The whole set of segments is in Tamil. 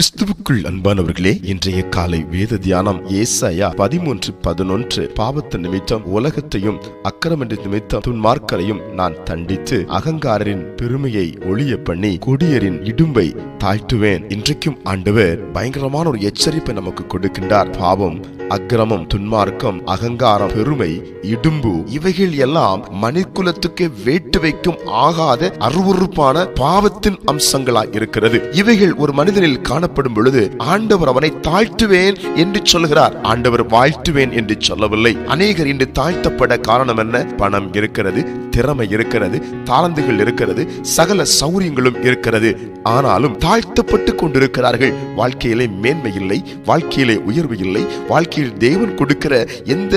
கிறிஸ்துவுக்குள் அன்பானவர்களே, இன்றைய காலை வேத தியானம் ஏசாயா 13:11. பாவத்து நிமித்தம் உலகத்தையும் அக்கிரம நிமித்தம் துன்மார்க்கரையும் நான் தண்டித்து அகங்காரரின் பெருமையை ஒளிய பண்ணி கொடியரின் இடும்பை தாழ்த்துவேன். இன்றைக்கும் ஆண்டவர் பயங்கரமான ஒரு எச்சரிப்பை நமக்கு கொடுக்கின்றார். பாவம், அக்கிரமம், துன்மார்க்கம், அகங்காரம், பெருமை, இடும்பு இவைகள் எல்லாம் மனிதகுலத்துக்கு வேட்டு வைக்கும் ஆகாத அருவருப்பான பாவத்தின் அம்சங்களாய் இருக்கிறது. இவைகள் ஒரு மனிதனில் காணப்படும் பொழுது ஆண்டவர் அவனை தாழ்த்துவேன் என்று சொல்கிறார். ஆண்டவர் வாழ்த்துவேன் என்று சொல்லவில்லை. அநேகர் இன்று தாழ்த்தப்பட காரணம் என்ன? பணம் இருக்கிறது, திறமை இருக்கிறது, தாளந்துகள் இருக்கிறது, சகல சௌரியங்களும் இருக்கிறது. ஆனாலும் தாழ்த்தப்பட்டு கொண்டிருக்கிறார்கள். வாழ்க்கையிலே மேன்மை இல்லை, வாழ்க்கையிலே உயர்வு இல்லை, வாழ்க்கையில் தேவன் கொடுக்கிற எந்த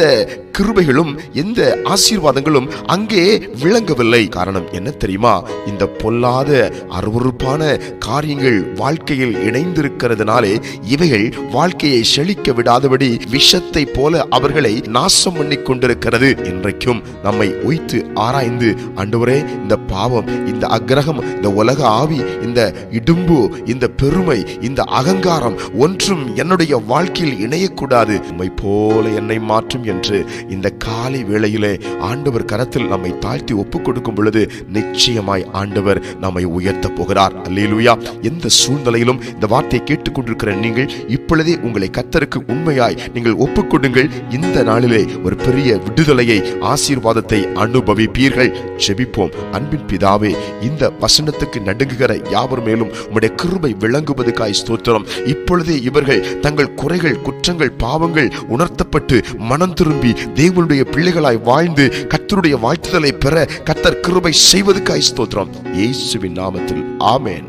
கிருபைகளும் எந்த ஆசீர்வாதங்களும் அங்கே விளங்கவில்லை. காரணம் என்ன தெரியுமா? இந்த பொல்லாத அருவருப்பான காரியங்கள் வாழ்க்கையில் இணைந்திருக்கிறதுனாலே இவைகள் வாழ்க்கையை செழிக்க விடாதபடி விஷத்தை போல அவர்களை நாசம் பண்ணி கொண்டிருக்கிறது. இன்றைக்கும் நம்மை உய்த்து ஆராய்ந்து, ஆண்டவரே, இந்த பாவம், இந்த அக்கிரகம், இந்த உலக ஆவி, இந்த இடும்பு, இந்த பெருமை, இந்த அகங்காரம் ஒன்றும் என்னுடைய வாழ்க்கையில் இணையக்கூடாது, உம்மை போல என்னை மாற்றும் என்று இந்த காலை வேளையிலே ஆண்டவர் கரத்தில் நம்மை தாழ்த்தி ஒப்புக் கொடுக்கும் பொழுது நிச்சயமாய் ஆண்டவர் நம்மை உயர்த்த போகிறார். அல்லேலூயா. எந்த சூழ்நிலையிலும் இந்த வார்த்தையை கேட்டுக்கொண்டிருக்கிற நீங்கள் இப்பொழுதே உங்களை கர்த்தருக்கு உண்மையாய் நீங்கள் ஒப்புக்கொடுங்கள். இந்த நாளிலே ஒரு பெரிய விடுதலையை, ஆசீர்வாதத்தை அனுபவிப்பீர்கள். ஜெபிப்போம். அன்பின் பிதாவே, இந்த வசனத்துக்கு நடுங்குகிற யாவர் மேலும் உம்முடைய கிருபை விளங்குவதற்காய் ஸ்தோத்திரம். இப்பொழுதே இவர்கள் தங்கள் குறைகள், குற்றங்கள், பாவங்கள் உணர்த்தப்பட்டு மனம் திரும்பி தேவனுடைய பிள்ளைகளாய் வாழ்ந்து கர்த்தருடைய வாழ்த்துதலை பெற கர்த்தர் கிருபை செய்வதற்காய் ஸ்தோத்திரம். இயேசுவின் நாமத்தில் ஆமென்.